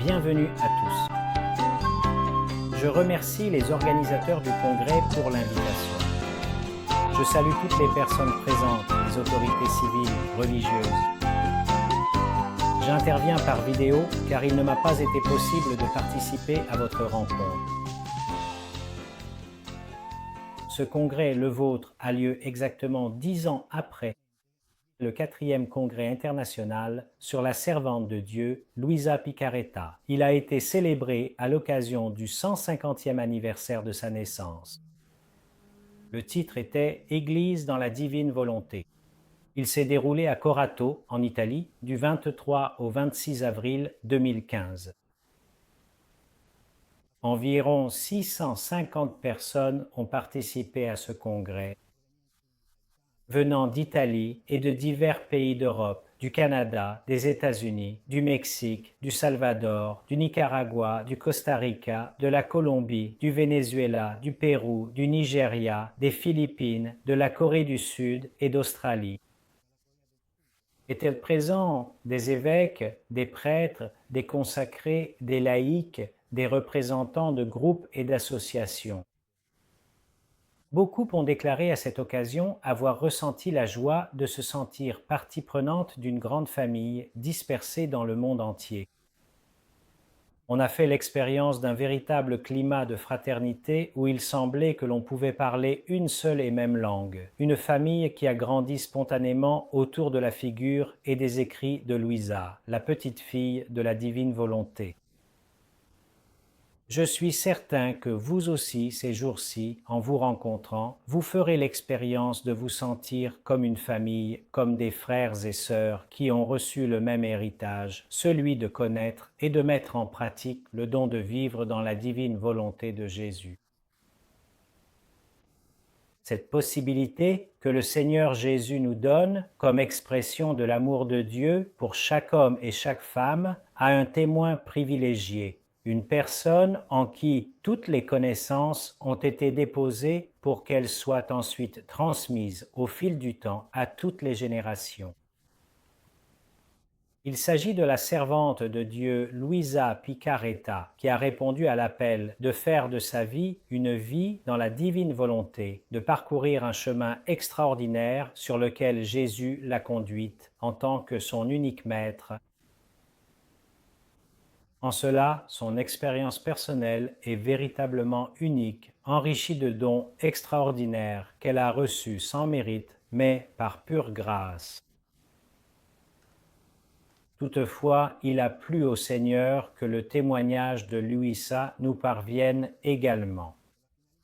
bienvenue à tous. Je remercie les organisateurs du congrès pour l'invitation. Je salue toutes les personnes présentes, les autorités civiles, religieuses. J'interviens par vidéo car il ne m'a pas été possible de participer à votre rencontre. Ce congrès, le vôtre, a lieu exactement 10 ans après le 4e congrès international sur la servante de Dieu, Luisa Picarretta. Il a été célébré à l'occasion du 150e anniversaire de sa naissance. Le titre était « Église dans la divine volonté ». Il s'est déroulé à Corato, en Italie, du 23 au 26 avril 2015. Environ 650 personnes ont participé à ce congrès, venant d'Italie et de divers pays d'Europe, du Canada, des États-Unis, du Mexique, du Salvador, du Nicaragua, du Costa Rica, de la Colombie, du Venezuela, du Pérou, du Nigeria, des Philippines, de la Corée du Sud et d'Australie. Étaient présents des évêques, des prêtres, des consacrés, des laïcs, des représentants de groupes et d'associations. Beaucoup ont déclaré à cette occasion avoir ressenti la joie de se sentir partie prenante d'une grande famille dispersée dans le monde entier. On a fait l'expérience d'un véritable climat de fraternité où il semblait que l'on pouvait parler une seule et même langue, une famille qui a grandi spontanément autour de la figure et des écrits de Luisa, la petite fille de la divine volonté. Je suis certain que vous aussi, ces jours-ci, en vous rencontrant, vous ferez l'expérience de vous sentir comme une famille, comme des frères et sœurs qui ont reçu le même héritage, celui de connaître et de mettre en pratique le don de vivre dans la divine volonté de Jésus. Cette possibilité que le Seigneur Jésus nous donne comme expression de l'amour de Dieu pour chaque homme et chaque femme a un témoin privilégié, une personne en qui toutes les connaissances ont été déposées pour qu'elles soient ensuite transmises au fil du temps à toutes les générations. Il s'agit de la servante de Dieu Luisa Picarretta qui a répondu à l'appel de faire de sa vie une vie dans la divine volonté, de parcourir un chemin extraordinaire sur lequel Jésus l'a conduite en tant que son unique maître. En cela, son expérience personnelle est véritablement unique, enrichie de dons extraordinaires qu'elle a reçus sans mérite, mais par pure grâce. Toutefois, il a plu au Seigneur que le témoignage de Luisa nous parvienne également,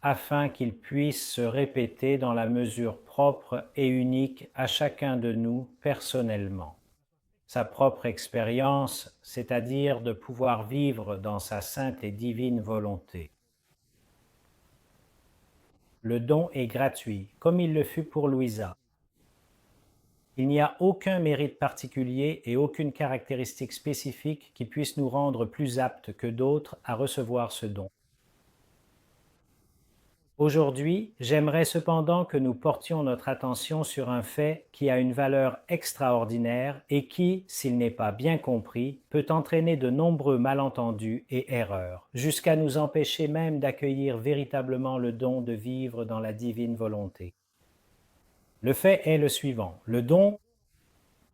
afin qu'il puisse se répéter dans la mesure propre et unique à chacun de nous personnellement. Sa propre expérience, c'est-à-dire de pouvoir vivre dans sa sainte et divine volonté. Le don est gratuit, comme il le fut pour Luisa. Il n'y a aucun mérite particulier et aucune caractéristique spécifique qui puisse nous rendre plus aptes que d'autres à recevoir ce don. Aujourd'hui, j'aimerais cependant que nous portions notre attention sur un fait qui a une valeur extraordinaire et qui, s'il n'est pas bien compris, peut entraîner de nombreux malentendus et erreurs, jusqu'à nous empêcher même d'accueillir véritablement le don de vivre dans la divine volonté. Le fait est le suivant, le don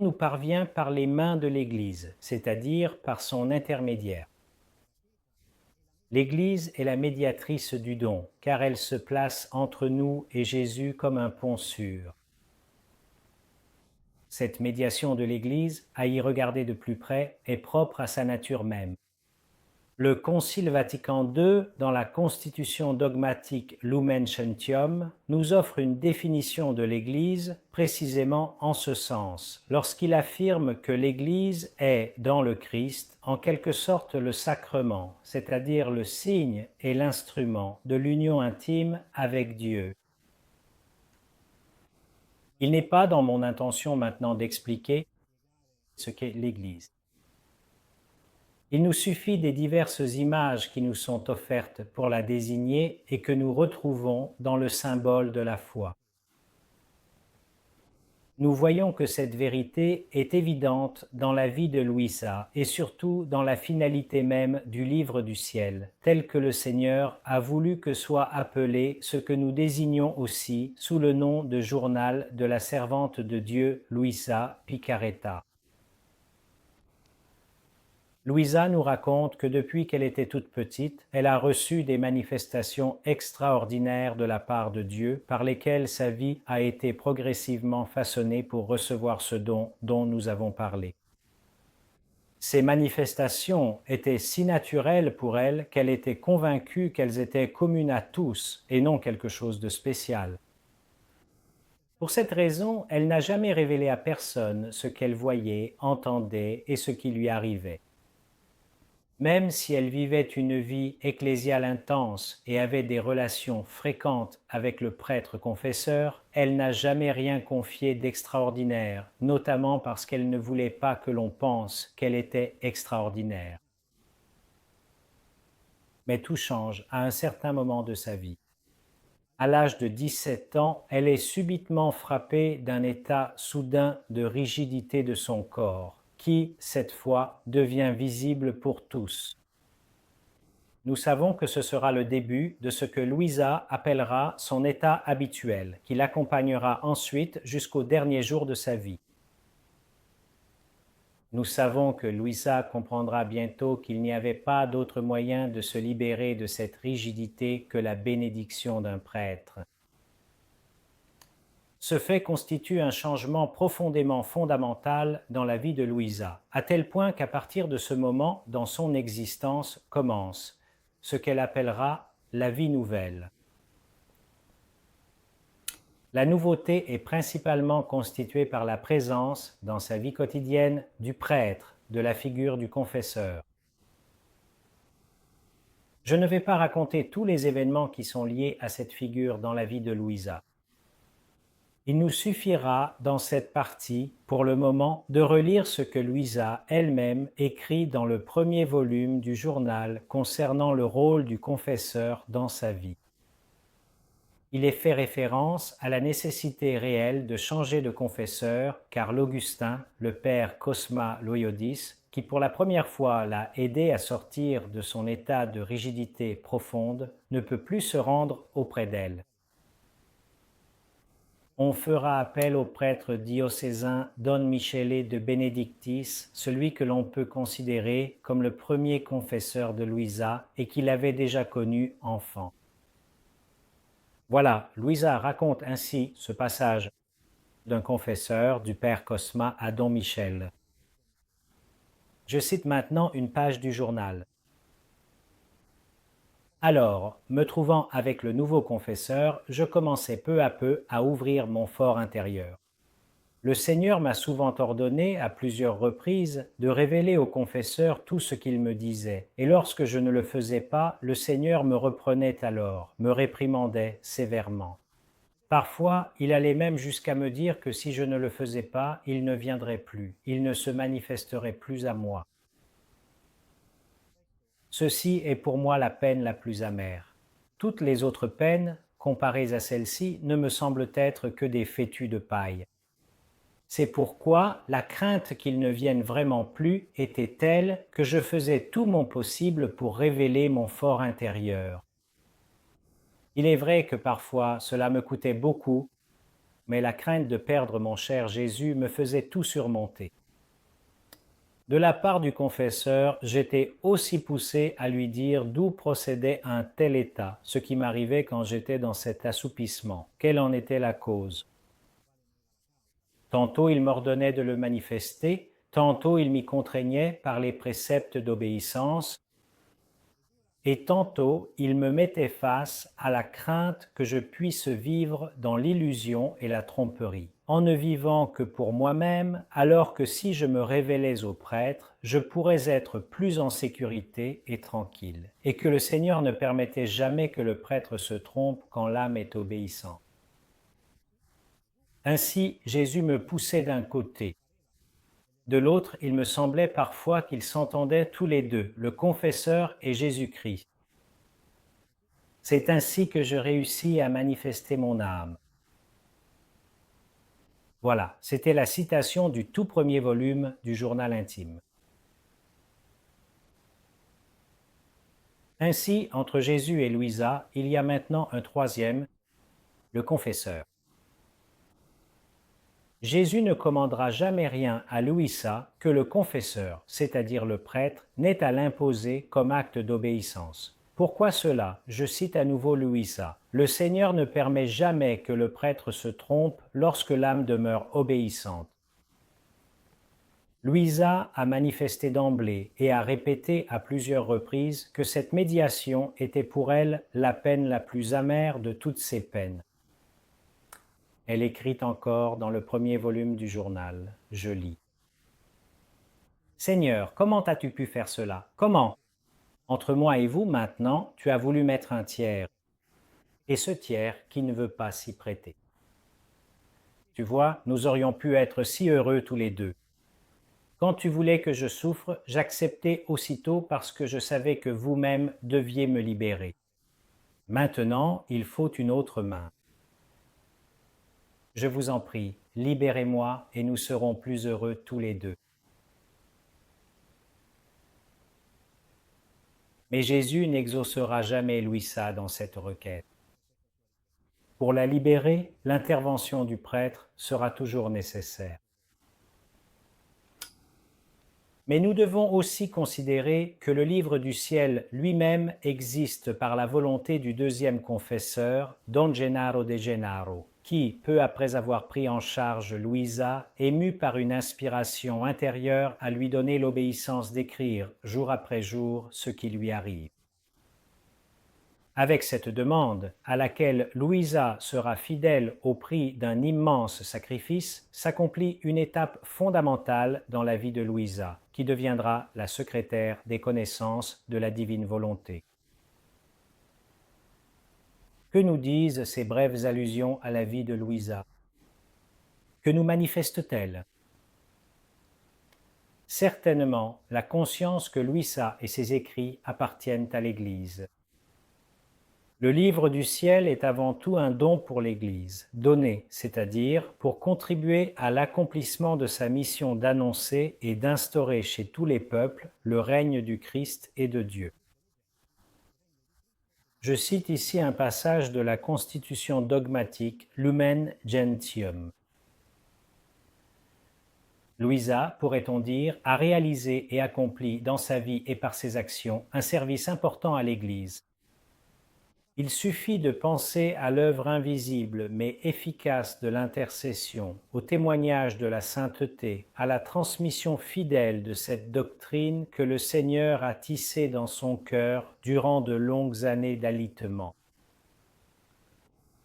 nous parvient par les mains de l'Église, c'est-à-dire par son intermédiaire. L'Église est la médiatrice du don, car elle se place entre nous et Jésus comme un pont sûr. Cette médiation de l'Église, à y regarder de plus près, est propre à sa nature même. Le Concile Vatican II, dans la Constitution dogmatique Lumen Gentium, nous offre une définition de l'Église précisément en ce sens, lorsqu'il affirme que l'Église est, dans le Christ, en quelque sorte le sacrement, c'est-à-dire le signe et l'instrument de l'union intime avec Dieu. Il n'est pas dans mon intention maintenant d'expliquer ce qu'est l'Église. Il nous suffit des diverses images qui nous sont offertes pour la désigner et que nous retrouvons dans le symbole de la foi. Nous voyons que cette vérité est évidente dans la vie de Louisa et surtout dans la finalité même du livre du ciel, tel que le Seigneur a voulu que soit appelé ce que nous désignons aussi sous le nom de journal de la servante de Dieu Louisa Picaretta. Louisa nous raconte que depuis qu'elle était toute petite, elle a reçu des manifestations extraordinaires de la part de Dieu par lesquelles sa vie a été progressivement façonnée pour recevoir ce don dont nous avons parlé. Ces manifestations étaient si naturelles pour elle qu'elle était convaincue qu'elles étaient communes à tous et non quelque chose de spécial. Pour cette raison, elle n'a jamais révélé à personne ce qu'elle voyait, entendait et ce qui lui arrivait. Même si elle vivait une vie ecclésiale intense et avait des relations fréquentes avec le prêtre confesseur, elle n'a jamais rien confié d'extraordinaire, notamment parce qu'elle ne voulait pas que l'on pense qu'elle était extraordinaire. Mais tout change à un certain moment de sa vie. À l'âge de 17 ans, elle est subitement frappée d'un état soudain de rigidité de son corps, qui, cette fois, devient visible pour tous. Nous savons que ce sera le début de ce que Louisa appellera son état habituel, qui l'accompagnera ensuite jusqu'au dernier jour de sa vie. Nous savons que Louisa comprendra bientôt qu'il n'y avait pas d'autre moyen de se libérer de cette rigidité que la bénédiction d'un prêtre. Ce fait constitue un changement profondément fondamental dans la vie de Louisa, à tel point qu'à partir de ce moment, dans son existence commence ce qu'elle appellera la vie nouvelle. La nouveauté est principalement constituée par la présence, dans sa vie quotidienne, du prêtre, de la figure du confesseur. Je ne vais pas raconter tous les événements qui sont liés à cette figure dans la vie de Louisa. Il nous suffira, dans cette partie, pour le moment, de relire ce que Louisa elle-même écrit dans le premier volume du journal concernant le rôle du confesseur dans sa vie. Il est fait référence à la nécessité réelle de changer de confesseur, car l'Augustin, le père Cosma Loyodis, qui pour la première fois l'a aidé à sortir de son état de rigidité profonde, ne peut plus se rendre auprès d'elle. On fera appel au prêtre diocésain Don Michele de Benedictis, celui que l'on peut considérer comme le premier confesseur de Louisa et qui l'avait déjà connu enfant. Voilà, Louisa raconte ainsi ce passage d'un confesseur du père Cosma à Don Michel. Je cite maintenant une page du journal. Alors, me trouvant avec le nouveau confesseur, je commençais peu à peu à ouvrir mon fort intérieur. Le Seigneur m'a souvent ordonné, à plusieurs reprises, de révéler au confesseur tout ce qu'il me disait, et lorsque je ne le faisais pas, le Seigneur me reprenait alors, me réprimandait sévèrement. Parfois, il allait même jusqu'à me dire que si je ne le faisais pas, il ne viendrait plus, il ne se manifesterait plus à moi. Ceci est pour moi la peine la plus amère. Toutes les autres peines, comparées à celle-ci, ne me semblent être que des fétus de paille. C'est pourquoi la crainte qu'il ne vienne vraiment plus était telle que je faisais tout mon possible pour révéler mon fort intérieur. Il est vrai que parfois cela me coûtait beaucoup, mais la crainte de perdre mon cher Jésus me faisait tout surmonter. De la part du confesseur, j'étais aussi poussé à lui dire d'où procédait un tel état, ce qui m'arrivait quand j'étais dans cet assoupissement, quelle en était la cause. Tantôt il m'ordonnait de le manifester, tantôt il m'y contraignait par les préceptes d'obéissance, et tantôt il me mettait face à la crainte que je puisse vivre dans l'illusion et la tromperie, en ne vivant que pour moi-même, alors que si je me révélais au prêtre, je pourrais être plus en sécurité et tranquille, et que le Seigneur ne permettait jamais que le prêtre se trompe quand l'âme est obéissante. Ainsi, Jésus me poussait d'un côté. De l'autre, il me semblait parfois qu'ils s'entendaient tous les deux, le confesseur et Jésus-Christ. C'est ainsi que je réussis à manifester mon âme. Voilà, c'était la citation du tout premier volume du journal intime. Ainsi, entre Jésus et Louisa, il y a maintenant un troisième, le confesseur. Jésus ne commandera jamais rien à Louisa que le confesseur, c'est-à-dire le prêtre, n'ait à l'imposer comme acte d'obéissance. Pourquoi cela? Je cite à nouveau Louisa. Le Seigneur ne permet jamais que le prêtre se trompe lorsque l'âme demeure obéissante. Louisa a manifesté d'emblée et a répété à plusieurs reprises que cette médiation était pour elle la peine la plus amère de toutes ses peines. Elle écrit encore dans le premier volume du journal, je lis. Seigneur, comment as-tu pu faire cela? Comment? Entre moi et vous, maintenant, tu as voulu mettre un tiers, et ce tiers qui ne veut pas s'y prêter. Tu vois, nous aurions pu être si heureux tous les deux. Quand tu voulais que je souffre, j'acceptais aussitôt parce que je savais que vous-même deviez me libérer. Maintenant, il faut une autre main. Je vous en prie, libérez-moi et nous serons plus heureux tous les deux. Mais Jésus n'exaucera jamais Louisa dans cette requête. Pour la libérer, l'intervention du prêtre sera toujours nécessaire. Mais nous devons aussi considérer que le livre du ciel lui-même existe par la volonté du deuxième confesseur, Don Gennaro de Gennaro, qui, peu après avoir pris en charge Louisa, est mu par une inspiration intérieure à lui donner l'obéissance d'écrire, jour après jour, ce qui lui arrive. Avec cette demande, à laquelle Louisa sera fidèle au prix d'un immense sacrifice, s'accomplit une étape fondamentale dans la vie de Louisa, qui deviendra la secrétaire des connaissances de la divine volonté. Que nous disent ces brèves allusions à la vie de Louisa? Que nous manifestent-elles? Certainement, la conscience que Louisa et ses écrits appartiennent à l'Église. Le livre du ciel est avant tout un don pour l'Église, donné, c'est-à-dire pour contribuer à l'accomplissement de sa mission d'annoncer et d'instaurer chez tous les peuples le règne du Christ et de Dieu. Je cite ici un passage de la Constitution dogmatique Lumen Gentium. Louisa, pourrait-on dire, a réalisé et accompli dans sa vie et par ses actions un service important à l'Église. Il suffit de penser à l'œuvre invisible mais efficace de l'intercession, au témoignage de la sainteté, à la transmission fidèle de cette doctrine que le Seigneur a tissée dans son cœur durant de longues années d'alitement.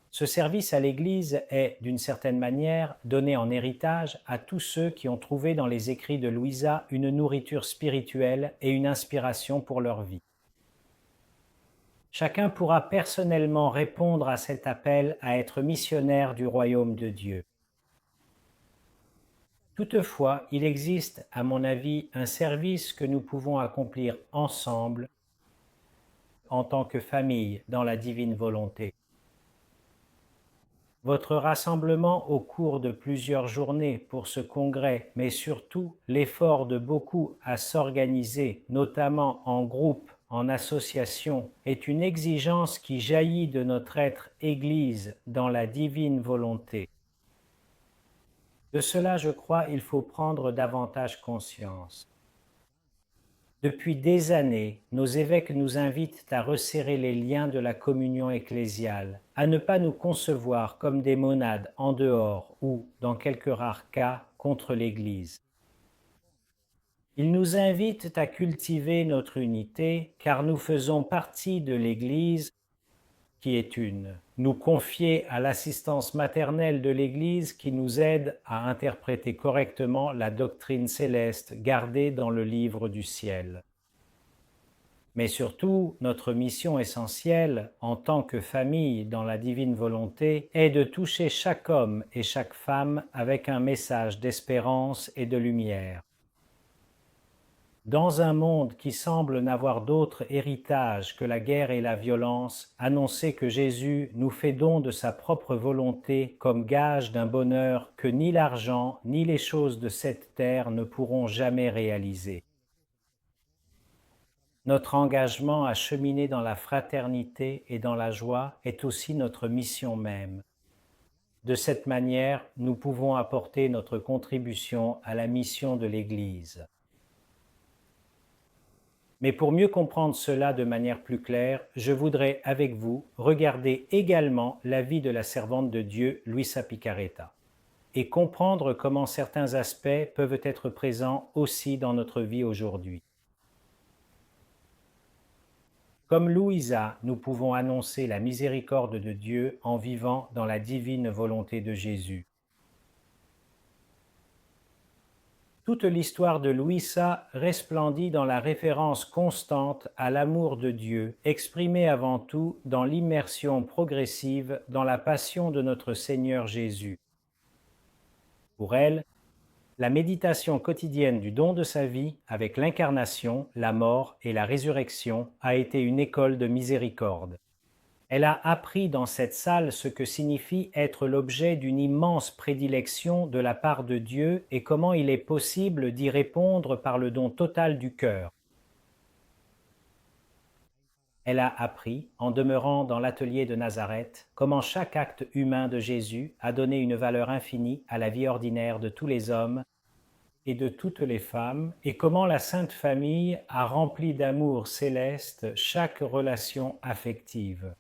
Ce service à l'Église est, d'une certaine manière, donné en héritage à tous ceux qui ont trouvé dans les écrits de Louisa une nourriture spirituelle et une inspiration pour leur vie. Chacun pourra personnellement répondre à cet appel à être missionnaire du royaume de Dieu. Toutefois, il existe, à mon avis, un service que nous pouvons accomplir ensemble en tant que famille dans la divine volonté. Votre rassemblement au cours de plusieurs journées pour ce congrès, mais surtout l'effort de beaucoup à s'organiser, notamment en groupe, en association, est une exigence qui jaillit de notre être Église dans la divine volonté. De cela, je crois, il faut prendre davantage conscience. Depuis des années, nos évêques nous invitent à resserrer les liens de la communion ecclésiale, à ne pas nous concevoir comme des monades en dehors ou, dans quelques rares cas, contre l'Église. Ils nous invitent à cultiver notre unité, car nous faisons partie de l'Église qui est une. Nous confier à l'assistance maternelle de l'Église qui nous aide à interpréter correctement la doctrine céleste gardée dans le livre du ciel. Mais surtout, notre mission essentielle, en tant que famille dans la divine volonté, est de toucher chaque homme et chaque femme avec un message d'espérance et de lumière. Dans un monde qui semble n'avoir d'autre héritage que la guerre et la violence, annoncer que Jésus nous fait don de sa propre volonté comme gage d'un bonheur que ni l'argent ni les choses de cette terre ne pourront jamais réaliser. Notre engagement à cheminer dans la fraternité et dans la joie est aussi notre mission même. De cette manière, nous pouvons apporter notre contribution à la mission de l'Église. Mais pour mieux comprendre cela de manière plus claire, je voudrais avec vous regarder également la vie de la servante de Dieu, Luisa Picaretta, et comprendre comment certains aspects peuvent être présents aussi dans notre vie aujourd'hui. Comme Luisa, nous pouvons annoncer la miséricorde de Dieu en vivant dans la divine volonté de Jésus. Toute l'histoire de Luisa resplendit dans la référence constante à l'amour de Dieu, exprimé avant tout dans l'immersion progressive dans la passion de notre Seigneur Jésus. Pour elle, la méditation quotidienne du don de sa vie avec l'incarnation, la mort et la résurrection a été une école de miséricorde. Elle a appris dans cette salle ce que signifie être l'objet d'une immense prédilection de la part de Dieu et comment il est possible d'y répondre par le don total du cœur. Elle a appris, en demeurant dans l'atelier de Nazareth, comment chaque acte humain de Jésus a donné une valeur infinie à la vie ordinaire de tous les hommes et de toutes les femmes, et comment la Sainte Famille a rempli d'amour céleste chaque relation affective.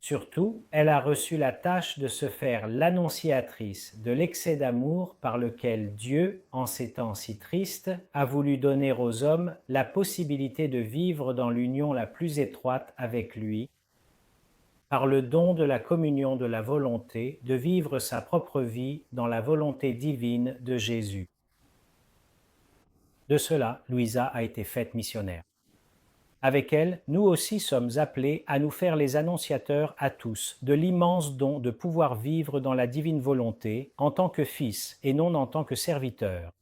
Surtout, elle a reçu la tâche de se faire l'annonciatrice de l'excès d'amour par lequel Dieu, en ces temps si tristes, a voulu donner aux hommes la possibilité de vivre dans l'union la plus étroite avec lui, par le don de la communion de la volonté, de vivre sa propre vie dans la volonté divine de Jésus. De cela, Luisa a été faite missionnaire. Avec elle, nous aussi sommes appelés à nous faire les annonciateurs à tous de l'immense don de pouvoir vivre dans la divine volonté en tant que fils et non en tant que serviteurs.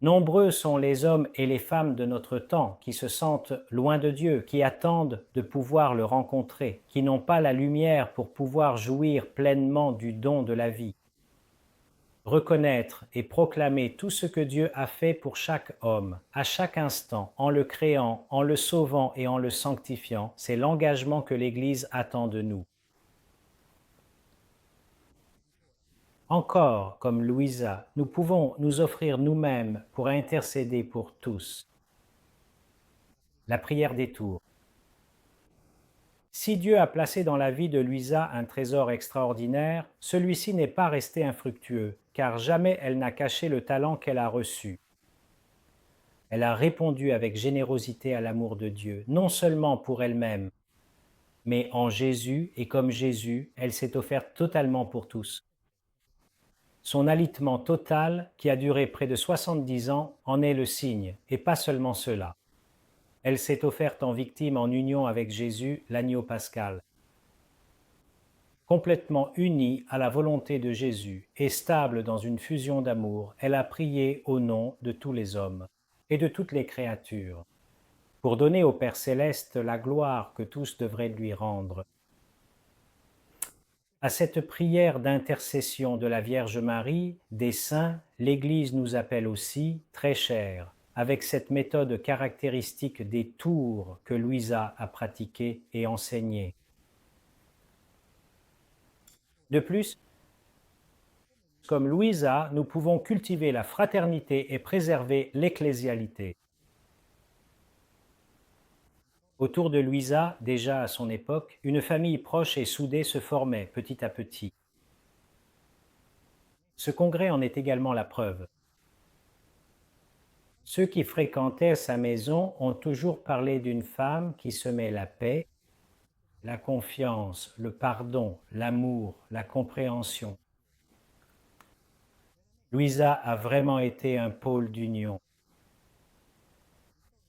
Nombreux sont les hommes et les femmes de notre temps qui se sentent loin de Dieu, qui attendent de pouvoir le rencontrer, qui n'ont pas la lumière pour pouvoir jouir pleinement du don de la vie. Reconnaître et proclamer tout ce que Dieu a fait pour chaque homme, à chaque instant, en le créant, en le sauvant et en le sanctifiant, c'est l'engagement que l'Église attend de nous. Encore, comme Luisa, nous pouvons nous offrir nous-mêmes pour intercéder pour tous. La prière des tours. Si Dieu a placé dans la vie de Luisa un trésor extraordinaire, celui-ci n'est pas resté infructueux, car jamais elle n'a caché le talent qu'elle a reçu. Elle a répondu avec générosité à l'amour de Dieu, non seulement pour elle-même, mais en Jésus, et comme Jésus, elle s'est offerte totalement pour tous. Son alitement total, qui a duré près de 70 ans, en est le signe, et pas seulement cela. Elle s'est offerte en victime en union avec Jésus, l'agneau pascal. Complètement unie à la volonté de Jésus et stable dans une fusion d'amour, elle a prié au nom de tous les hommes et de toutes les créatures, pour donner au Père céleste la gloire que tous devraient lui rendre. À cette prière d'intercession de la Vierge Marie, des saints, l'Église nous appelle aussi, très chers, avec cette méthode caractéristique des tours que Luisa a pratiquée et enseignée. De plus, comme Luisa, nous pouvons cultiver la fraternité et préserver l'ecclésialité. Autour de Luisa, déjà à son époque, une famille proche et soudée se formait petit à petit. Ce congrès en est également la preuve. Ceux qui fréquentaient sa maison ont toujours parlé d'une femme qui semait la paix, la confiance, le pardon, l'amour, la compréhension. Luisa a vraiment été un pôle d'union.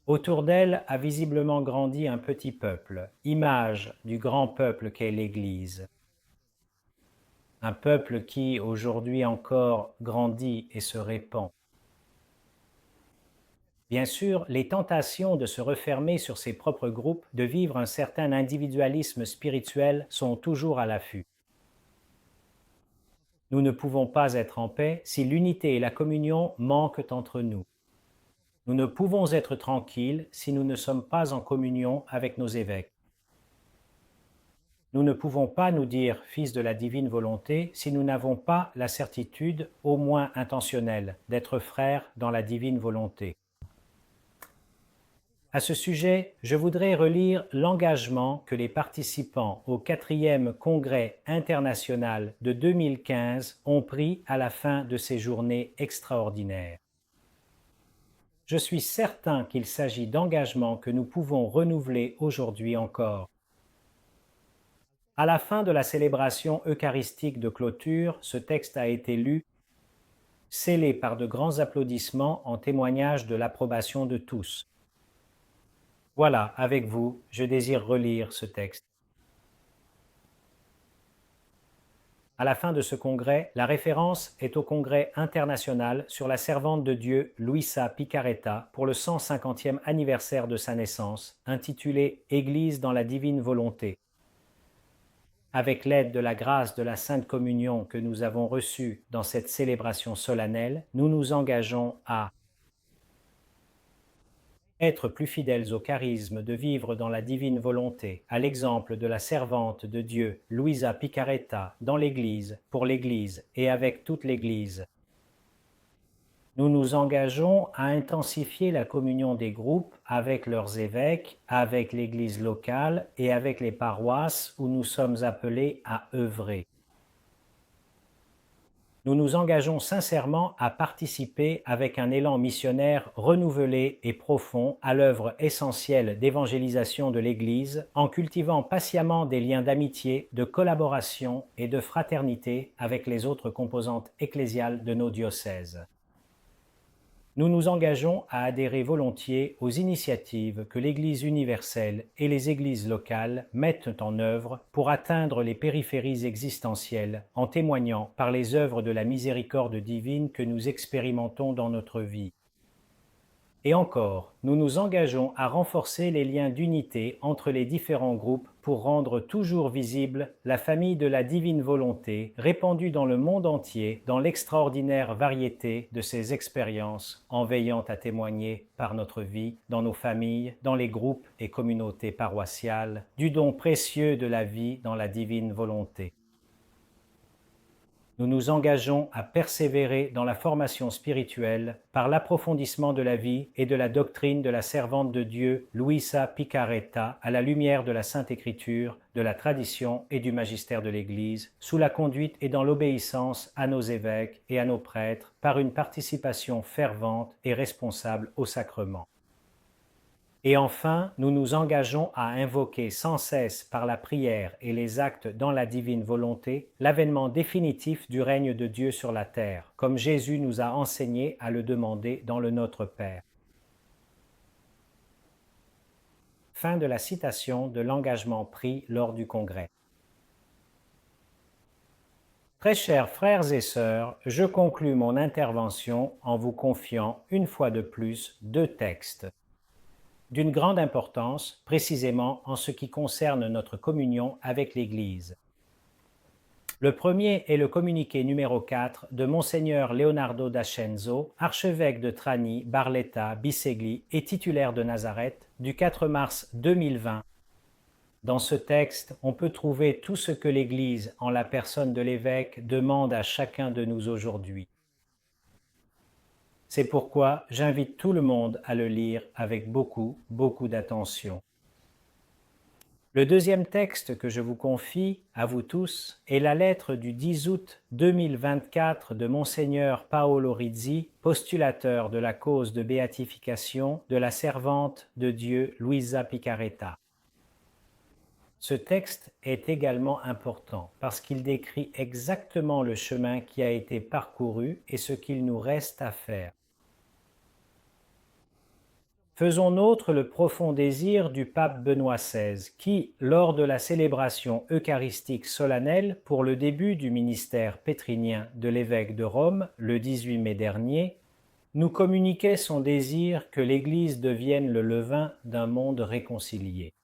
Autour d'elle a visiblement grandi un petit peuple, image du grand peuple qu'est l'Église. Un peuple qui, aujourd'hui encore, grandit et se répand. Bien sûr, les tentations de se refermer sur ses propres groupes, de vivre un certain individualisme spirituel sont toujours à l'affût. Nous ne pouvons pas être en paix si l'unité et la communion manquent entre nous. Nous ne pouvons être tranquilles si nous ne sommes pas en communion avec nos évêques. Nous ne pouvons pas nous dire fils de la divine volonté si nous n'avons pas la certitude, au moins intentionnelle, d'être frères dans la divine volonté. À ce sujet, je voudrais relire l'engagement que les participants au 4e Congrès international de 2015 ont pris à la fin de ces journées extraordinaires. Je suis certain qu'il s'agit d'engagements que nous pouvons renouveler aujourd'hui encore. À la fin de la célébration eucharistique de clôture, ce texte a été lu, scellé par de grands applaudissements en témoignage de l'approbation de tous. Voilà, avec vous, je désire relire ce texte. À la fin de ce congrès, la référence est au Congrès international sur la servante de Dieu Luisa Picaretta pour le 150e anniversaire de sa naissance, intitulé « Église dans la divine volonté ». Avec l'aide de la grâce de la Sainte Communion que nous avons reçue dans cette célébration solennelle, nous nous engageons à être plus fidèles au charisme de vivre dans la divine volonté, à l'exemple de la servante de Dieu, Luisa Picaretta, dans l'Église, pour l'Église et avec toute l'Église. Nous nous engageons à intensifier la communion des groupes avec leurs évêques, avec l'Église locale et avec les paroisses où nous sommes appelés à œuvrer. Nous nous engageons sincèrement à participer avec un élan missionnaire renouvelé et profond à l'œuvre essentielle d'évangélisation de l'Église en cultivant patiemment des liens d'amitié, de collaboration et de fraternité avec les autres composantes ecclésiales de nos diocèses. Nous nous engageons à adhérer volontiers aux initiatives que l'Église universelle et les églises locales mettent en œuvre pour atteindre les périphéries existentielles, en témoignant par les œuvres de la miséricorde divine que nous expérimentons dans notre vie. Et encore, nous nous engageons à renforcer les liens d'unité entre les différents groupes pour rendre toujours visible la famille de la divine volonté répandue dans le monde entier dans l'extraordinaire variété de ses expériences en veillant à témoigner par notre vie, dans nos familles, dans les groupes et communautés paroissiales, du don précieux de la vie dans la divine volonté. Nous nous engageons à persévérer dans la formation spirituelle par l'approfondissement de la vie et de la doctrine de la servante de Dieu Luisa Picaretta à la lumière de la Sainte Écriture, de la tradition et du magistère de l'Église, sous la conduite et dans l'obéissance à nos évêques et à nos prêtres par une participation fervente et responsable au sacrement. Et enfin, nous nous engageons à invoquer sans cesse par la prière et les actes dans la divine volonté l'avènement définitif du règne de Dieu sur la terre, comme Jésus nous a enseigné à le demander dans le Notre Père. Fin de la citation de l'engagement pris lors du congrès. Très chers frères et sœurs, je conclus mon intervention en vous confiant une fois de plus 2 textes d'une grande importance, précisément en ce qui concerne notre communion avec l'Église. Le premier est le communiqué numéro 4 de Monseigneur Leonardo d'Ascenzo, archevêque de Trani, Barletta, Bisegli et titulaire de Nazareth, du 4 mars 2020. Dans ce texte, on peut trouver tout ce que l'Église, en la personne de l'évêque, demande à chacun de nous aujourd'hui. C'est pourquoi j'invite tout le monde à le lire avec beaucoup d'attention. Le deuxième texte que je vous confie, à vous tous, est la lettre du 10 août 2024 de Monseigneur Paolo Rizzi, postulateur de la cause de béatification de la servante de Dieu Luisa Picaretta. Ce texte est également important parce qu'il décrit exactement le chemin qui a été parcouru et ce qu'il nous reste à faire. Faisons nôtre le profond désir du pape Benoît XVI qui, lors de la célébration eucharistique solennelle pour le début du ministère pétrinien de l'évêque de Rome le 18 mai dernier, nous communiquait son désir que l'Église devienne le levain d'un monde réconcilié.